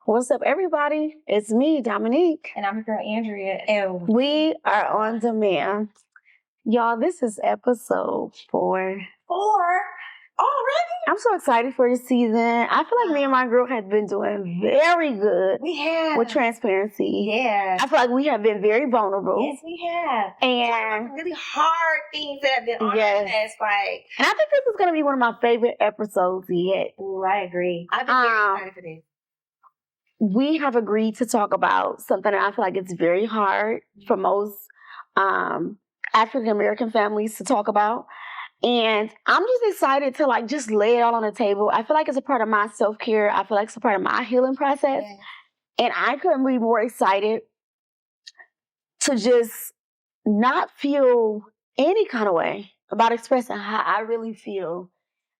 What's up, everybody? It's me, Dominique. And I'm your girl, Andrea. And we are on demand. Y'all, this is episode 4. 4? Already? I'm so excited for this season. I feel like me and my girl have been doing very good. We have. With transparency. Yeah. I feel like we have been very vulnerable. Yes, we have. And really hard things that have been on our chest. Like, and I think this is going to be one of my favorite episodes yet. Ooh, I agree. I've been very excited for this. We have agreed to talk about something that I feel like it's very hard for most African American families to talk about. And I'm just excited to just lay it all on the table. I feel like it's a part of my self-care. I feel like it's a part of my healing process. Yeah. And I couldn't be more excited to just not feel any kind of way about expressing how I really feel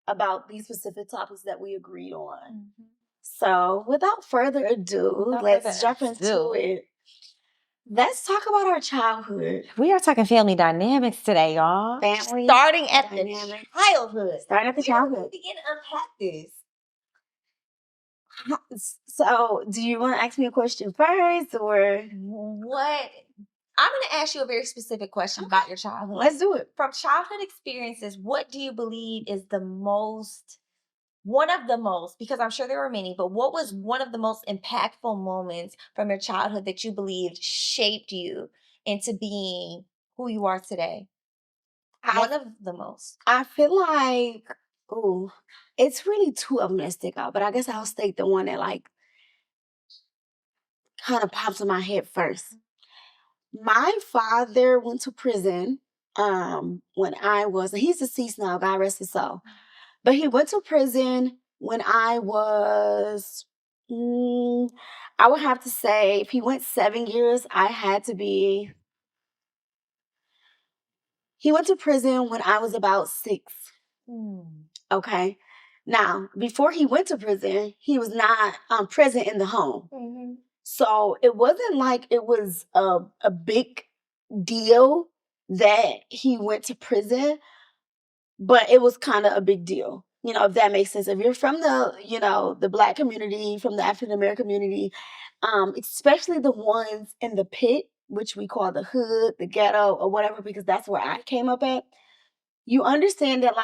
about these specific topics that we agreed on. Mm-hmm. So without further ado, let's jump into it. Let's talk about our childhood. We are talking family dynamics today, y'all. Family starting at the childhood. Starting at the childhood. We begin to unpack this. So, do you want to ask me a question first, or what? I'm going to ask you a very specific question about your childhood. Let's do it. From childhood experiences, what do you believe is one of the most, because I'm sure there were many, but what was one of the most impactful moments from your childhood that you believed shaped you into being who you are today? One of the most. I feel like, it's really two of them that stick out, but I guess I'll state the one that kind of pops in my head first. My father went to prison when he's deceased now, God rest his soul. But he went to prison when I was, I would have to say, if he went 7 years, he went to prison when I was about 6. Okay. Now, before he went to prison, he was not present in the home. Mm-hmm. So it wasn't like it was a big deal that he went to prison, but it was kind of a big deal. If that makes sense. If you're from the Black community, from the African American community, especially the ones in the pit, which we call the hood, the ghetto, or whatever, because that's where I came up at, you understand that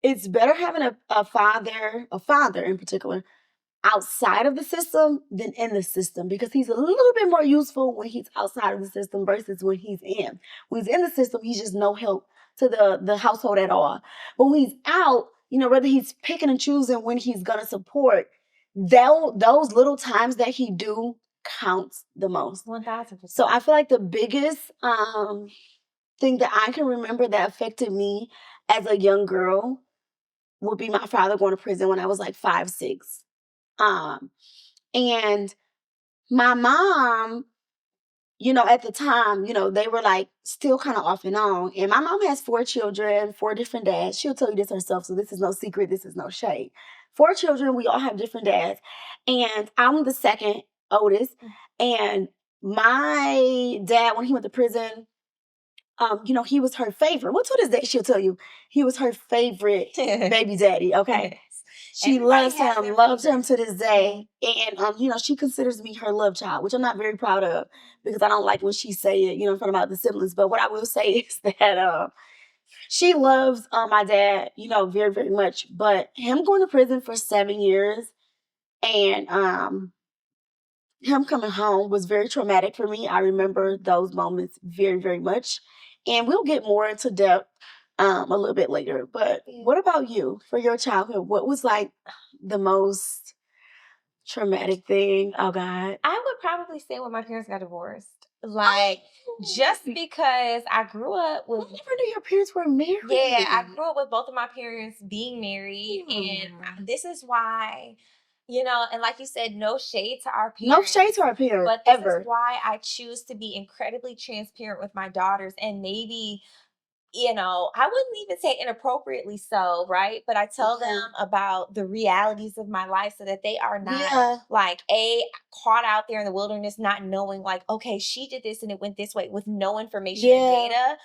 it's better having a father in particular, outside of the system than in the system, because he's a little bit more useful when he's outside of the system versus when he's in. When he's in the system, he's just no help to the household at all. But when he's out, whether he's picking and choosing when he's gonna support, those little times that he do counts the most. 1,000%. So I feel like the biggest thing that I can remember that affected me as a young girl would be my father going to prison when I was 5, 6. And my mom, at the time, they were still kind of off and on. And my mom has 4 children, 4 different dads. She'll tell you this herself, so this is no secret, this is no shade. 4 children, we all have different dads. And I'm the second oldest. And my dad, when he went to prison, he was her favorite. Well, to this day, she'll tell you, he was her favorite baby daddy, okay? She loves him to this day. And, she considers me her love child, which I'm not very proud of because I don't like when she say it, in front of other siblings. But what I will say is that she loves my dad, very, very much. But him going to prison for 7 years and him coming home was very traumatic for me. I remember those moments very, very much. And we'll get more into depth a little bit later. But what about you for your childhood? What was the most traumatic thing? Oh God. I would probably say when my parents got divorced. Just because I grew up with... I never knew your parents were married. Yeah, I grew up with both of my parents being married. And this is why, and like you said, no shade to our parents. No shade to our parents, but this is why I choose to be incredibly transparent with my daughters, and maybe... I wouldn't even say inappropriately so, right? But I tell them about the realities of my life so that they are not caught out there in the wilderness, not knowing okay, she did this and it went this way with no information and data.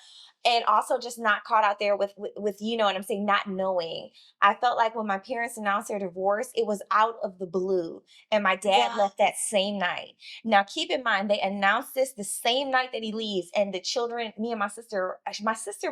and also just not caught out there with you know what I'm saying, not knowing. I felt like when my parents announced their divorce, it was out of the blue, and my dad left that same night. Now, keep in mind, they announced this the same night that he leaves, and the children, me and my sister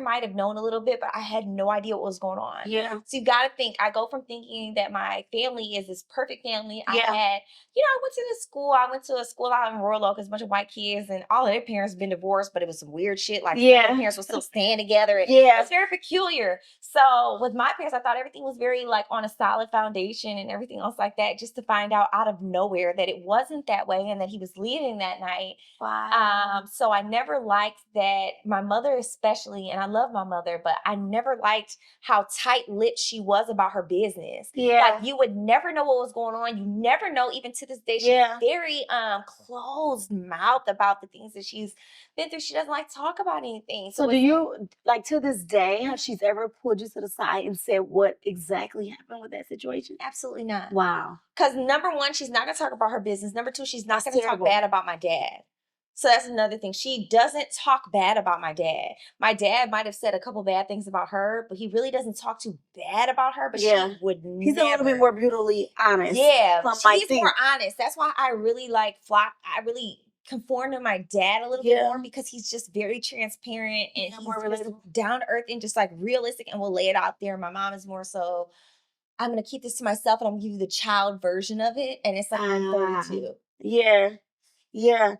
might have known a little bit, but I had no idea what was going on. Yeah. So you got to think, I go from thinking that my family is this perfect family. I had, I went to this school. I went to a school out in Royal Oak, it's a bunch of white kids, and all of their parents been divorced, but it was some weird shit. Like, their parents were still staying together. It's very peculiar. So with my parents, I thought everything was very like on a solid foundation and everything else like that, just to find out of nowhere that it wasn't that way and that he was leaving that night. Wow. So I never liked that. My mother especially, and I love my mother, but I never liked how tight-lipped she was about her business. Like, you would never know what was going on. You never know. Even to this day, she's very closed mouth about the things that she's been through. She doesn't like to talk about anything. So do you, like, to this day, have she's ever pulled you to the side and said what exactly happened with that situation? Absolutely not. Wow. Because number one, she's not going to talk about her business. Number two, she's not going to talk bad about my dad. So that's another thing. She doesn't talk bad about my dad. My dad might have said a couple bad things about her, but he really doesn't talk too bad about her. But she would never. He's a little bit more brutally honest. Yeah, he's more honest. That's why I really I really conform to my dad a little bit more, because he's just very transparent and he's more relatable, down to earth and just like realistic, and will lay it out there. My mom is more so, I'm going to keep this to myself and I'm going to give you the child version of it. And it's like, I'm 32. Yeah.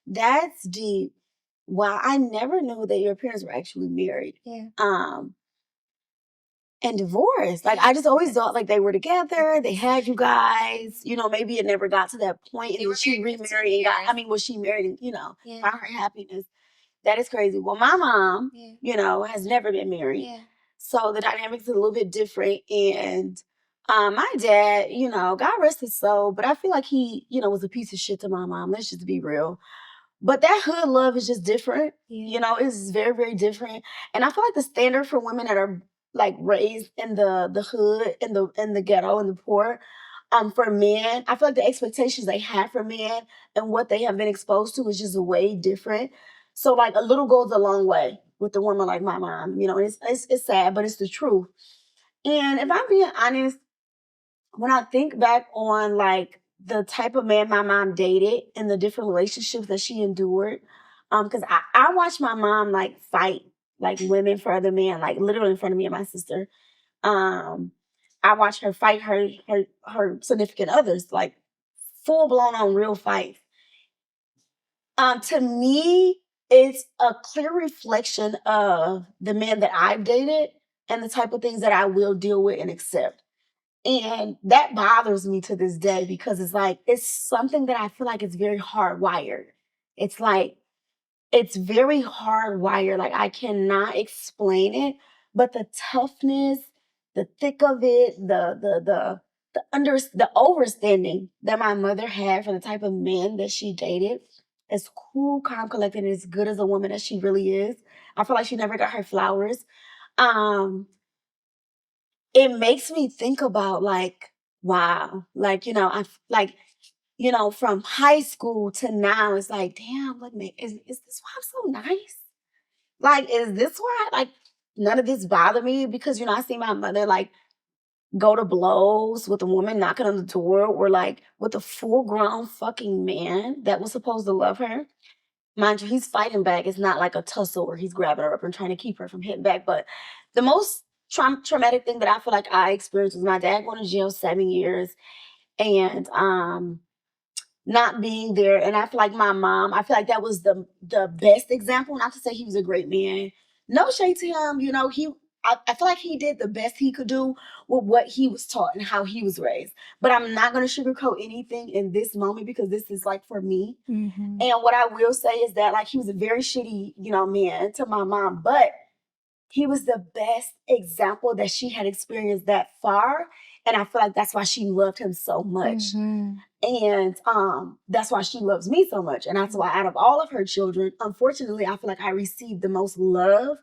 That's deep. Wow. I never knew that your parents were actually married. Yeah. And divorced. Like, I just always thought like they were together. They had you guys. Maybe it never got to that point. And she remarried and was she married and, found her happiness. That is crazy. Well, my mom, has never been married. Yeah. So the dynamics are a little bit different. And my dad, God rest his soul, but I feel like he, was a piece of shit to my mom. Let's just be real. But that hood love is just different. It's very, very different. And I feel like the standard for women that are like raised in the hood, in the ghetto, and the poor, for men, I feel like the expectations they have for men and what they have been exposed to is just way different. So like a little goes a long way with a woman like my mom. It's sad, but it's the truth. And if I'm being honest, when I think back on like the type of man my mom dated and the different relationships that she endured, because I watched my mom like fight like women for other men, like literally in front of me and my sister. I watched her fight her significant others, like full blown on real fights. To me, it's a clear reflection of the men that I've dated and the type of things that I will deal with and accept. And that bothers me to this day because it's something that I feel like it's very hardwired. It's like, it's very hardwired. Like, I cannot explain it, but the toughness, the thick of it, the overstanding that my mother had for the type of men that she dated, as cool, calm, collected, and as good as a woman as she really is. I feel like she never got her flowers. It makes me think about like, wow, like, from high school to now, it's like, damn, like, man, is this why I'm so nice? Like, is this why, like, none of this bothered me? Because, I see my mother, like, go to blows with a woman knocking on the door or, like, with a full-grown fucking man that was supposed to love her. Mind you, he's fighting back. It's not like a tussle where he's grabbing her up and trying to keep her from hitting back. But the most traumatic thing that I feel like I experienced was my dad going to jail 7 years and not being there. And I feel like my mom, I feel like that was the best example. Not to say he was a great man. No shade to him. I feel like he did the best he could do with what he was taught and how he was raised. But I'm not going to sugarcoat anything in this moment because this is like for me. Mm-hmm. And what I will say is that like he was a very shitty, man to my mom, but he was the best example that she had experienced that far. And I feel like that's why she loved him so much. Mm-hmm. And that's why she loves me so much. And that's why out of all of her children, unfortunately, I feel like I received the most love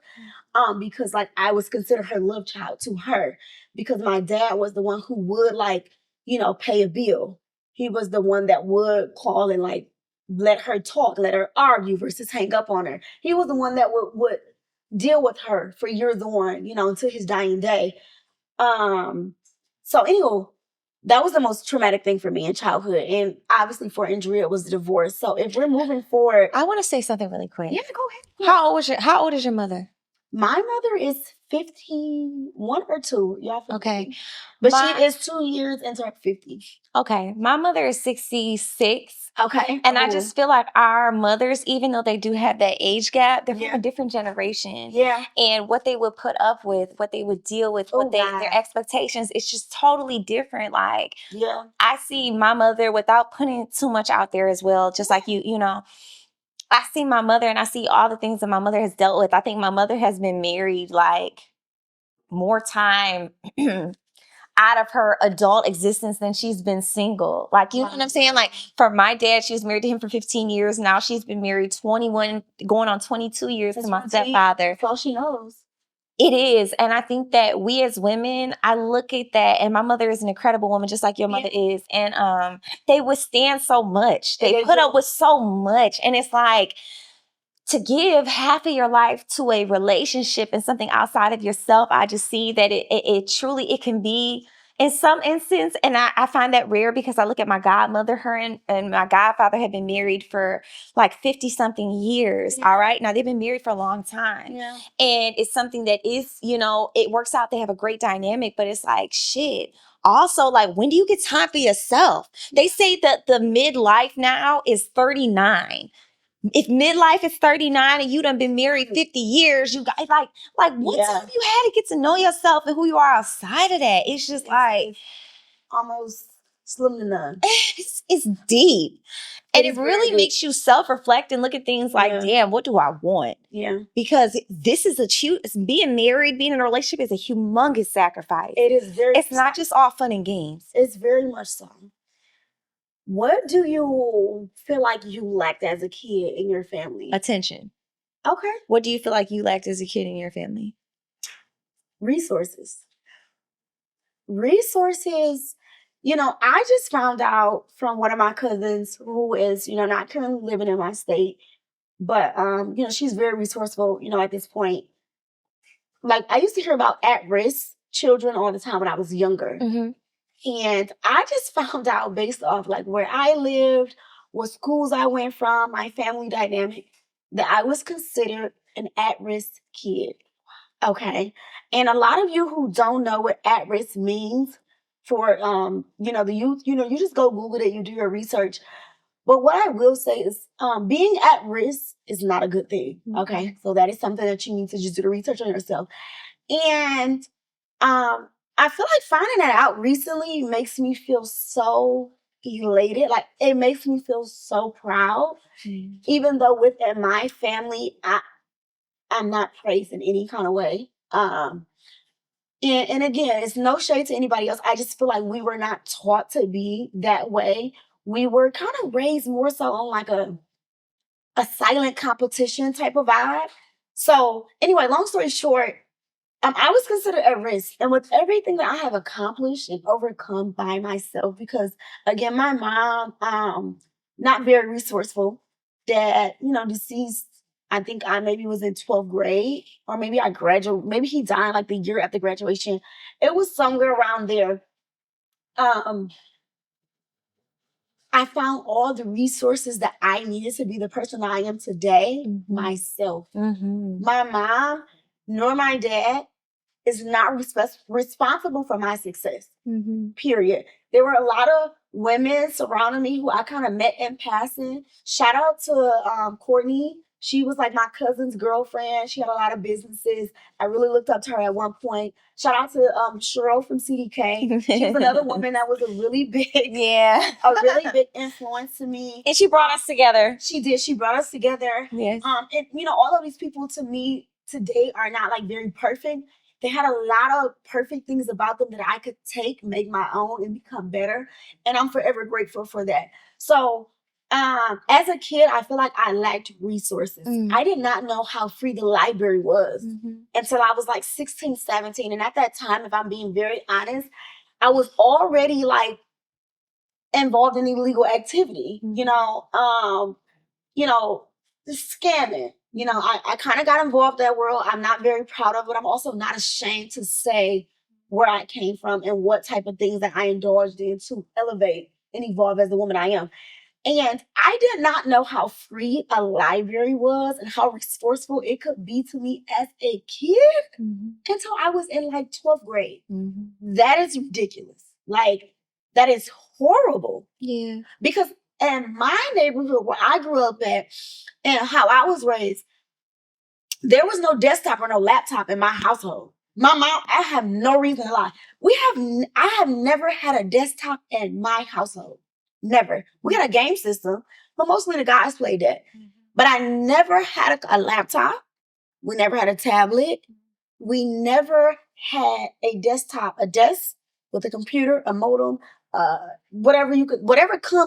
because like I was considered her love child to her because my dad was the one who would like, pay a bill. He was the one that would call and like let her talk, let her argue versus hang up on her. He was the one that would deal with her for years on, until his dying day. So anyway, that was the most traumatic thing for me in childhood. And obviously for Andrea, it was the divorce. So if we're moving forward. I want to say something really quick. Yeah, go ahead. How old is your mother? My mother is 15, 1 or 2. Y'all 15. Okay. But she is 2 years into her 50. Okay. My mother is 66. Okay. And I just feel like our mothers, even though they do have that age gap, they're from a different generation. Yeah. And what they would put up with, what they would deal with, their expectations, it's just totally different. Like, I see my mother, without putting too much out there as well, just like you know, I see my mother and I see all the things that my mother has dealt with. I think my mother has been married like more time out of her adult existence than she's been single. Like, you know what I'm saying? Like, for my dad, she was married to him for 15 years. Now she's been married 21, going on 22 years to my stepfather. That's all she knows. It is. And I think that we as women, I look at that, and my mother is an incredible woman, just like your mother is. And they withstand so much. They put up with so much. And it's like, to give half of your life to a relationship and something outside of yourself, I just see that it truly, it can be in some instance. And I find that rare because I look at my godmother, her and my godfather have been married for like 50 something years. All right. Now they've been married for a long time. Yeah. And it's something that is, it works out. They have a great dynamic, but it's like, shit. Also, like, when do you get time for yourself? They say that the midlife now is 39. If midlife is 39 and you done been married 50 years, you got like what time have you had to get to know yourself and who you are outside of that? It's just it's almost slim to none. It's deep. And it really makes you self-reflect and look at things like, damn, what do I want? Yeah. Because this is being married, being in a relationship is a humongous sacrifice. It is It's not just all fun and games. It's very much so. What do you feel like you lacked as a kid in your family? Attention. Okay. What do you feel like you lacked as a kid in your family? Resources. I just found out from one of my cousins who is, not currently living in my state, but, she's very resourceful, at this point. Like, I used to hear about at-risk children all the time when I was younger. Mm-hmm. And I just found out based off like where I lived, what schools I went from, my family dynamic, that I was considered an at-risk kid. Okay. And a lot of you who don't know what at-risk means for, the youth, you just go Google it, you do your research. But what I will say is being at risk is not a good thing. Okay. So that is something that you need to just do the research on yourself. And, I feel like finding that out recently makes me feel so elated. Like, it makes me feel so proud. Mm. Even though within my family, I'm not praised in any kind of way. And again, it's no shade to anybody else. I just feel like we were not taught to be that way. We were kind of raised more so on like a silent competition type of vibe. So anyway, long story short, I was considered at risk. And with everything that I have accomplished and overcome by myself, because again, my mom, not very resourceful. Dad, deceased. I think I maybe was in 12th grade, or maybe I graduated. Maybe he died like the year after graduation. It was somewhere around there. I found all the resources that I needed to be the person I am today, myself. Mm-hmm. My mom nor my dad is not responsible for my success, period. There were a lot of women surrounding me who I kind of met in passing. Shout out to Courtney. She was like my cousin's girlfriend. She had a lot of businesses. I really looked up to her at one point. Shout out to Cheryl from CDK. She was another woman that was a really big influence to me. And she brought us together. She did. She brought us together. Yes. And all of these people to me today are not like very perfect. They had a lot of perfect things about them that I could take, make my own, and become better. And I'm forever grateful for that. So as a kid, I feel like I lacked resources. I did not know how free the library was until I was like 16, 17. And at that time, if I'm being very honest, I was already like involved in illegal activity, the scamming, You know, I kind of got involved in that world. I'm not very proud of it. I'm also not ashamed to say where I came from and what type of things that I indulged in to elevate and evolve as the woman I am. And I did not know how free a library was and how resourceful it could be to me as a kid until I was in like 12th grade. That is ridiculous. Like, that is horrible. Yeah. Because in my neighborhood where I grew up at and how I was raised, there was no desktop or no laptop in my household. My mom, I have no reason to lie. I have never had a desktop in my household. Never. We had a game system, but mostly the guys played that. But I never had a laptop. We never had a tablet. We never had a desktop, a desk with a computer, a modem, whatever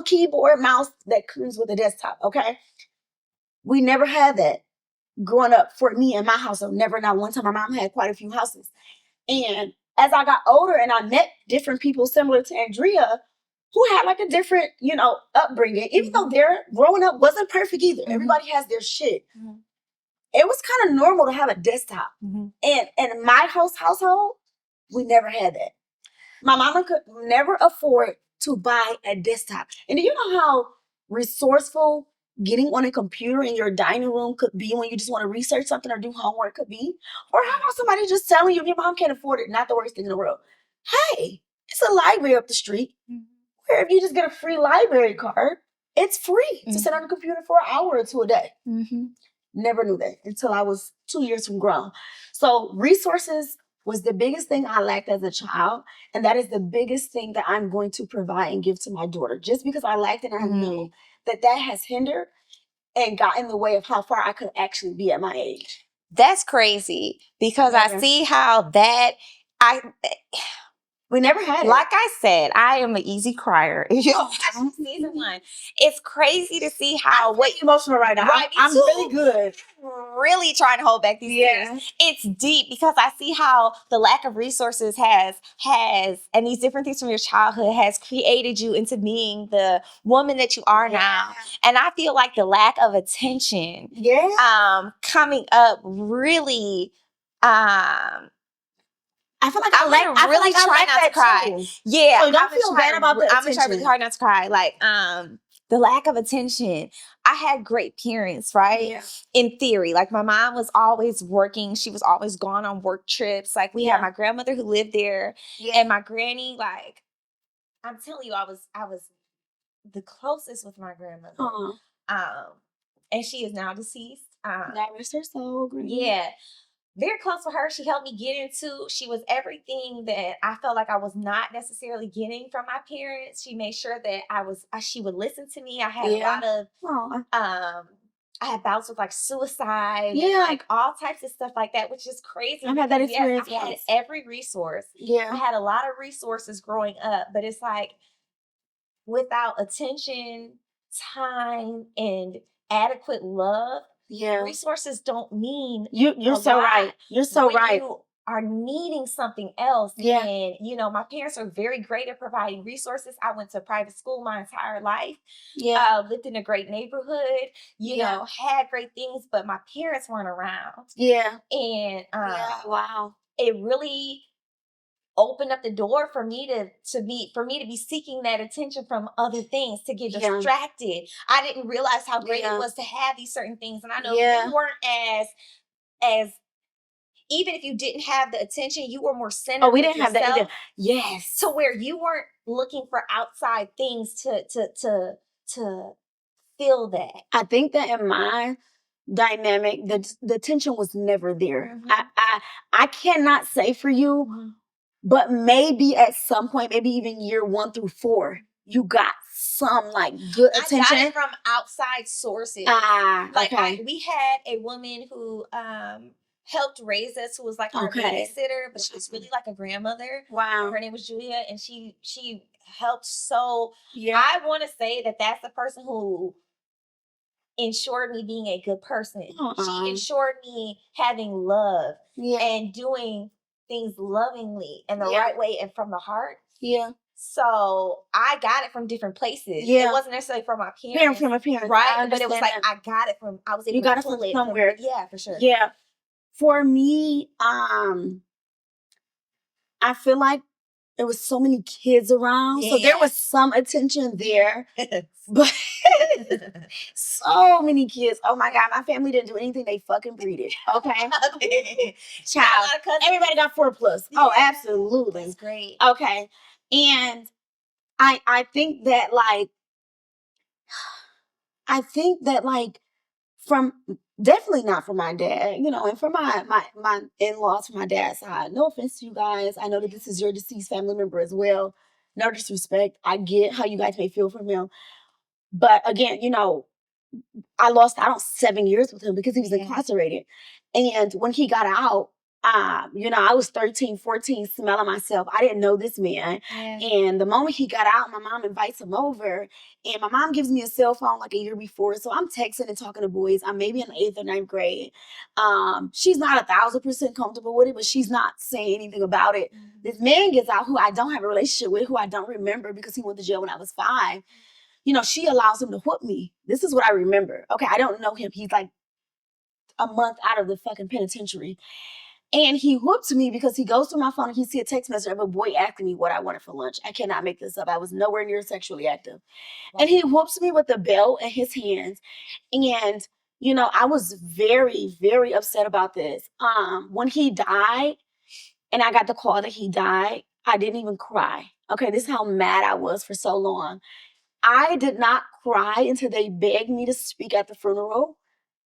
keyboard, mouse that comes with a desktop. Okay, we never had that growing up for me in my household. Never, not one time. My mom had quite a few houses, and as I got older and I met different people similar to Andrea, who had like a different, upbringing, even though their growing up wasn't perfect either. Everybody has their shit. It was kind of normal to have a desktop. And in my household, we never had that. My mama could never afford to buy a desktop. And do you know how resourceful getting on a computer in your dining room could be when you just want to research something or do homework could be? Or how about somebody just telling you if your mom can't afford it, not the worst thing in the world. Hey, it's a library up the street. Where if you just get a free library card, it's free to sit on the computer for an hour or two a day. Never knew that until I was 2 years from grown. So resources was the biggest thing I lacked as a child. And that is the biggest thing that I'm going to provide and give to my daughter. Just because I lacked it, I know that has hindered and got in the way of how far I could actually be at my age. That's crazy because I see how we never had it. Like I said, I am an easy crier. Season 1. It's crazy to see how I'm emotional right now. Right, I'm really good. Really trying to hold back these tears. It's deep because I see how the lack of resources has and these different things from your childhood has created you into being the woman that you are now. And I feel like the lack of attention coming up really I feel like I really try not to cry. Too. Yeah, so don't feel bad about the attention. I'm gonna try really hard not to cry. Like the lack of attention. I had great parents, right? Yeah. In theory, like my mom was always working. She was always gone on work trips. Like we had my grandmother who lived there, and my granny. Like I'm telling you, I was the closest with my grandmother. And she is now deceased. God rest her soul. Yeah. Very close with her. She helped me get into. She was everything that I felt like I was not necessarily getting from my parents. She made sure that she would listen to me. I had a lot of I had bouts with like suicide, like all types of stuff like that, which is crazy. I've had that experience. I had every resource. I had a lot of resources growing up, but it's like without attention, time, and adequate love. Resources don't mean you're so right. You're so right. You are needing something else. And my parents are very great at providing resources. I went to private school my entire life. Lived in a great neighborhood. Had great things, but my parents weren't around. And wow. It really opened up the door for me to be seeking that attention from other things, to get distracted. I didn't realize how great it was to have these certain things. And I know you weren't as even if you didn't have the attention, you were more centered. Oh, we didn't have that either. Yes. To where you weren't looking for outside things to feel that. I think that in my dynamic, the tension was never there. I cannot say for you, but maybe at some point, maybe even year 1 through 4, you got some like good attention. I got it from outside sources. We had a woman who helped raise us, who was like our babysitter, but she was really like a grandmother. Wow. Her name was Julia, and she helped so. I want to say that that's the person who ensured me being a good person. She ensured me having love and doing things lovingly and the right way and from the heart. So I got it from different places. Yeah. It wasn't necessarily from my Parent parents, from a parent, right? But it was like I got it from. I was able you got to it from pull it somewhere. yeah, for sure. Yeah. For me, I feel like there was so many kids around, so there was some attention there. But so many kids. Oh my God, my family didn't do anything they fucking breeded. Okay. Child. Everybody got 4+. Oh, absolutely. That's great. Okay. And I think that like from definitely not from my dad, and from my in-laws from my dad's side. No offense to you guys. I know that this is your deceased family member as well. No disrespect. I get how you guys may feel from him. But again, I lost out on 7 years with him because he was incarcerated. And when he got out, I was 13, 14, smelling myself. I didn't know this man. Yeah. And the moment he got out, my mom invites him over. And my mom gives me a cell phone like a year before. So I'm texting and talking to boys. I'm maybe in the 8th or 9th grade. She's not 1,000% comfortable with it, but she's not saying anything about it. Mm-hmm. This man gets out who I don't have a relationship with, who I don't remember because he went to jail when I was 5. She allows him to whoop me. This is what I remember. Okay, I don't know him. He's like a month out of the fucking penitentiary. And he whooped me because he goes through my phone and he sees a text message of a boy asking me what I wanted for lunch. I cannot make this up. I was nowhere near sexually active. Wow. And he whoops me with the belt in his hands. And, I was very, very upset about this. When he died and I got the call that he died, I didn't even cry. Okay, this is how mad I was for so long. I did not cry until they begged me to speak at the funeral,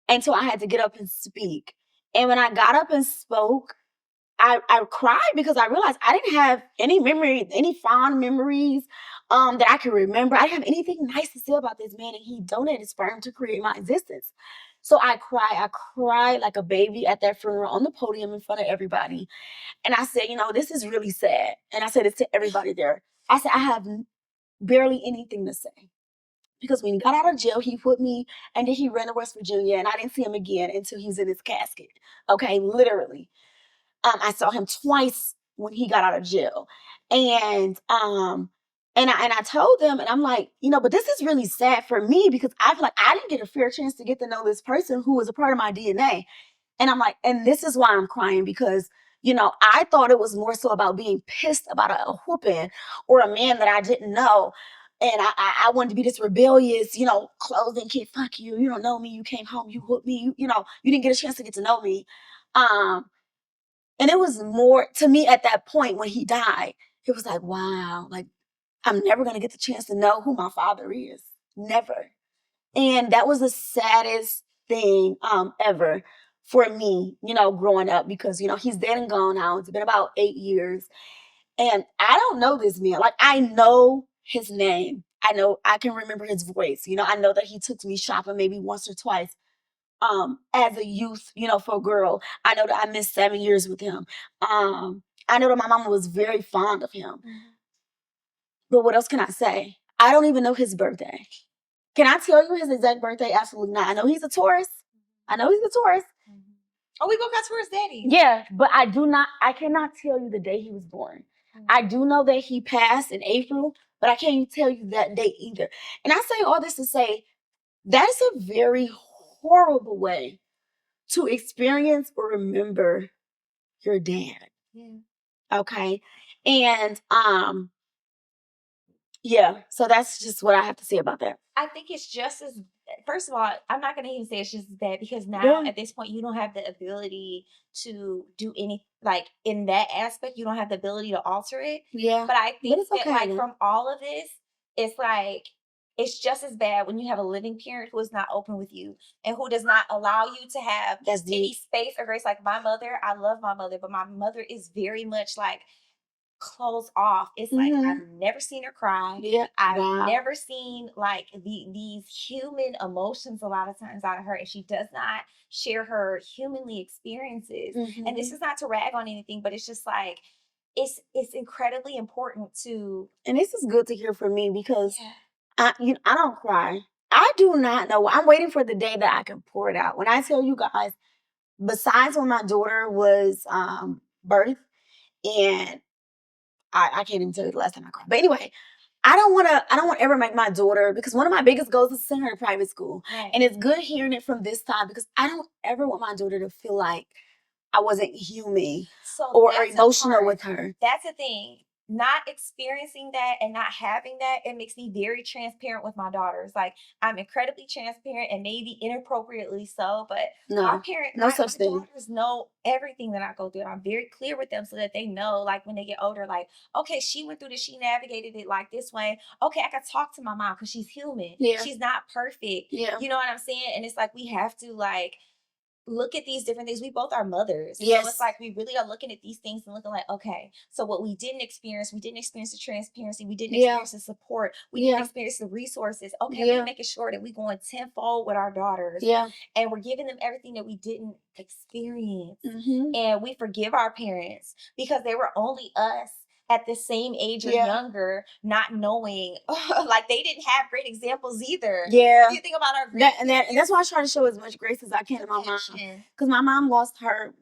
until I had to get up and speak. And when I got up and spoke, I cried because I realized I didn't have any fond memories that I could remember. I didn't have anything nice to say about this man, and he donated sperm to create my existence. So I cried like a baby at that funeral on the podium in front of everybody. And I said, this is really sad. And I said it to everybody there. I said, I have barely anything to say. Because when he got out of jail, he put me, and then he ran to West Virginia, and I didn't see him again until he was in his casket. Okay, literally. I saw him twice when he got out of jail, and I told them, and I'm like, but this is really sad for me because I feel like I didn't get a fair chance to get to know this person who was a part of my DNA. And I'm like, and this is why I'm crying because, I thought it was more so about being pissed about a whooping or a man that I didn't know. And I wanted to be this rebellious, clothing kid. Fuck you. You don't know me. You came home. You whooped me. You didn't get a chance to get to know me. And it was more to me at that point when he died. It was like, wow, like I'm never going to get the chance to know who my father is. Never. And that was the saddest thing ever for me, growing up because, he's dead and gone now. It's been about 8 years. And I don't know this man. Like, I know his name. I know I can remember his voice. I know that he took me shopping maybe once or twice as a youth, for a girl. I know that I missed 7 years with him. I know that my mama was very fond of him. Mm-hmm. But what else can I say? I don't even know his birthday. Can I tell you his exact birthday? Absolutely not. I know he's a Taurus. Mm-hmm. Oh, we both got Taurus daddy. Yeah, but I cannot tell you the day he was born. Mm-hmm. I do know that he passed in April, but I can't tell you that date either. And I say all this to say, that's a very horrible way to experience or remember your dad. Yeah. Okay. And yeah, so that's just what I have to say about that. I think it's just as, first of all, I'm not going to even say it's just as bad because now at this point, you don't have the ability to do any, like in that aspect, you don't have the ability to alter it. Yeah. But I think that like from all of this, it's like, it's just as bad when you have a living parent who is not open with you and who does not allow you to have any space or grace. Like my mother, I love my mother, but my mother is very much like, closed off. It's like I've never seen her cry. Yeah, I've never seen like these human emotions a lot of times out of her, and she does not share her humanly experiences. And this is not to rag on anything, but it's just like it's incredibly important to. And this is good to hear from me because I don't cry. I do not know. I'm waiting for the day that I can pour it out. When I tell you guys, besides when my daughter was birthed, and I can't even tell you the last time I cried. But anyway, I don't want to ever make my daughter, because one of my biggest goals is to send her to private school. Right. And it's good hearing it from this side, because I don't ever want my daughter to feel like I wasn't human or emotional with her. That's the thing. Not experiencing that and not having that, it makes me very transparent with my daughters. Like, I'm incredibly transparent and maybe inappropriately so, but my daughters know everything that I go through. I'm very clear with them so that they know, like, when they get older, like, okay, she went through this, she navigated it like this way. Okay, I can talk to my mom because she's human. Yeah. She's not perfect. Yeah. You know what I'm saying? And it's like we have to, like, look at these different things. We both are mothers. Yes. So it's like we really are looking at these things and looking like, okay, so what we didn't experience the transparency, we didn't experience the support, we didn't experience the resources. Okay, we're making sure that we're going tenfold with our daughters. Yeah. And we're giving them everything that we didn't experience. Mm-hmm. And we forgive our parents because they were only us at the same age or younger, not knowing, like, they didn't have great examples either. Yeah. You think about our and that's why I try to show as much grace as I can to my mom. Because my mom lost her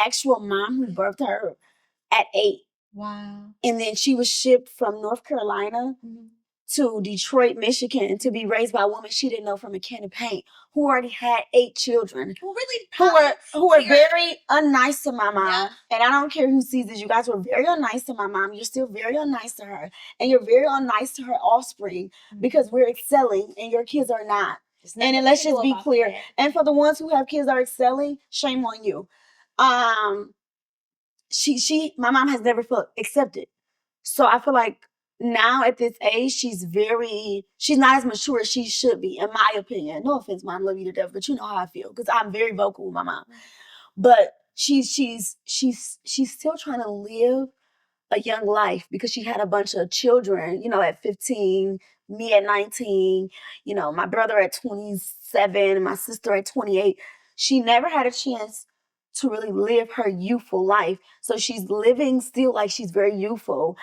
actual mom who birthed her at 8. Wow. And then she was shipped from North Carolina to Detroit, Michigan, to be raised by a woman she didn't know from a can of paint, who already had 8 children. Who were very unnice to my mom. Yeah. And I don't care who sees this. You guys were very unnice to my mom. You're still very unnice to her. And you're very unnice to her offspring because we're excelling and your kids are not. And then let's just be clear. And for the ones who have kids that are excelling, shame on you. My mom has never felt accepted. So I feel like now at this age, she's not as mature as she should be, in my opinion. No offense, Mom, love you to death, but you know how I feel because I'm very vocal with my mom. But she's still trying to live a young life because she had a bunch of children, at 15, me at 19, my brother at 27, my sister at 28. She never had a chance to really live her youthful life. So she's living still like she's very youthful.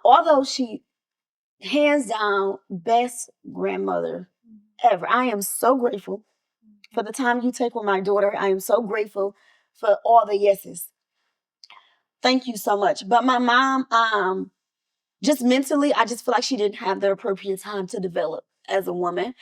Although she, hands down, best grandmother ever. I am so grateful for the time you take with my daughter. I am so grateful for all the yeses. Thank you so much. But my mom, just mentally, I just feel like she didn't have the appropriate time to develop as a woman.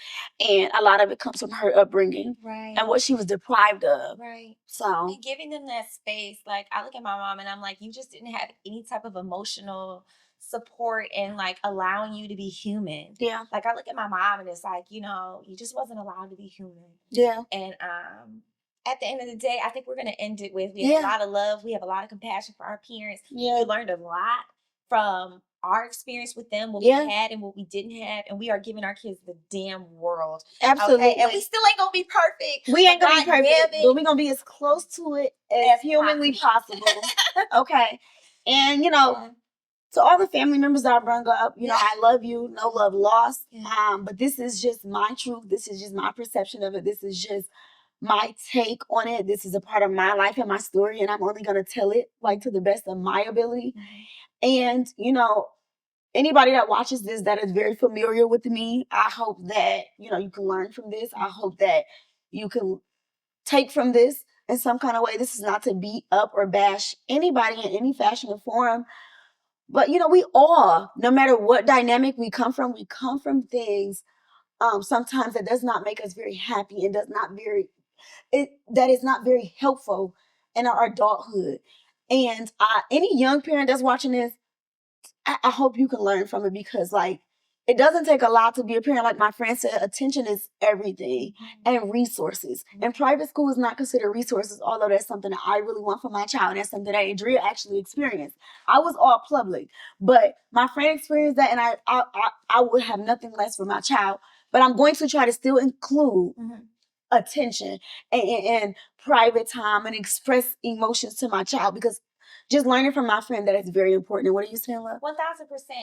And a lot of it comes from her upbringing and what she was deprived of. Right. So, and giving them that space, like, I look at my mom and I'm like, you just didn't have any type of emotional support and, like, allowing you to be human. Yeah. Like, I look at my mom and it's like, you just wasn't allowed to be human. Yeah. And at the end of the day, I think we're going to end it with, we have a lot of love. We have a lot of compassion for our parents. Yeah. We learned a lot from our experience with them, what we had and what we didn't have, and we are giving our kids the damn world. Absolutely. Okay? And we still ain't gonna be perfect. We ain't gonna be perfect, but we're gonna be as close to it as humanly possible. Okay. And to all the family members that I brought up, I love you. No love lost. But this is just my truth. This is just my perception of it. This is just my take on it. This is a part of my life and my story, and I'm only gonna tell it like to the best of my ability. And anybody that watches this that is very familiar with me, I hope that you can learn from this. I hope that you can take from this in some kind of way. This is not to beat up or bash anybody in any fashion or form. But we all, no matter what dynamic we come from things sometimes that does not make us very happy and that is not very helpful in our adulthood. And any young parent that's watching this, I hope you can learn from it because, it doesn't take a lot to be a parent. Like my friend said, attention is everything and resources. And private school is not considered resources, although that's something that I really want for my child. That's something that Andrea actually experienced. I was all public, but my friend experienced that, and I would have nothing less for my child. But I'm going to try to still include attention and private time and express emotions to my child because just learning from my friend that is very important. What are you saying, love? 1000%.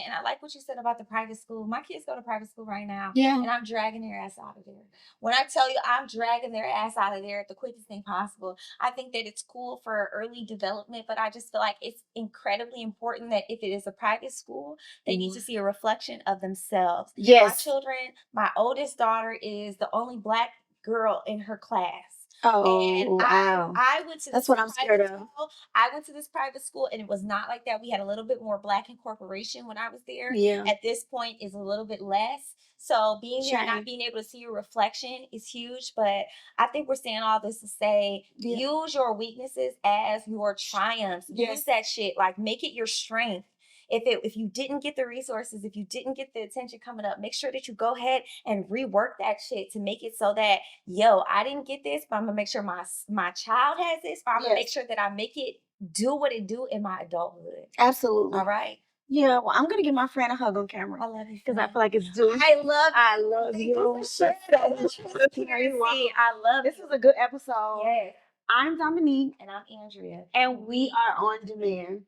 And I like what you said about the private school. My kids go to private school right now. Yeah. And I'm dragging their ass out of there. When I tell you I'm dragging their ass out of there at the quickest thing possible, I think that it's cool for early development, but I just feel like it's incredibly important that if it is a private school, they need to see a reflection of themselves. Yes. My children, my oldest daughter is the only Black girl in her class. Oh, wow. I went to That's this what I'm scared private of. school. I went to this private school and it was not like that. We had a little bit more Black incorporation when I was there. Yeah. At this point is a little bit less. So being there and not Shame. being able to see your reflection is huge. But I think we're saying all this to say Yeah. use your weaknesses as your triumphs. Yes. Use that shit. Like make it your strength. If you didn't get the resources, if you didn't get the attention coming up, make sure that you go ahead and rework that shit to make it so that, yo, I didn't get this, but I'm gonna make sure my child has this, or I'm gonna make Yes. sure that I make it do what it do in my adulthood. Absolutely. All right. Yeah, well, I'm gonna give my friend a hug on camera I love you. because I friend. feel like it's due. I love I love Thank you. for sharing So much transparency. I love This you. is a good episode. Yes. I'm Dominique, And I'm Andrea. and we are on demand.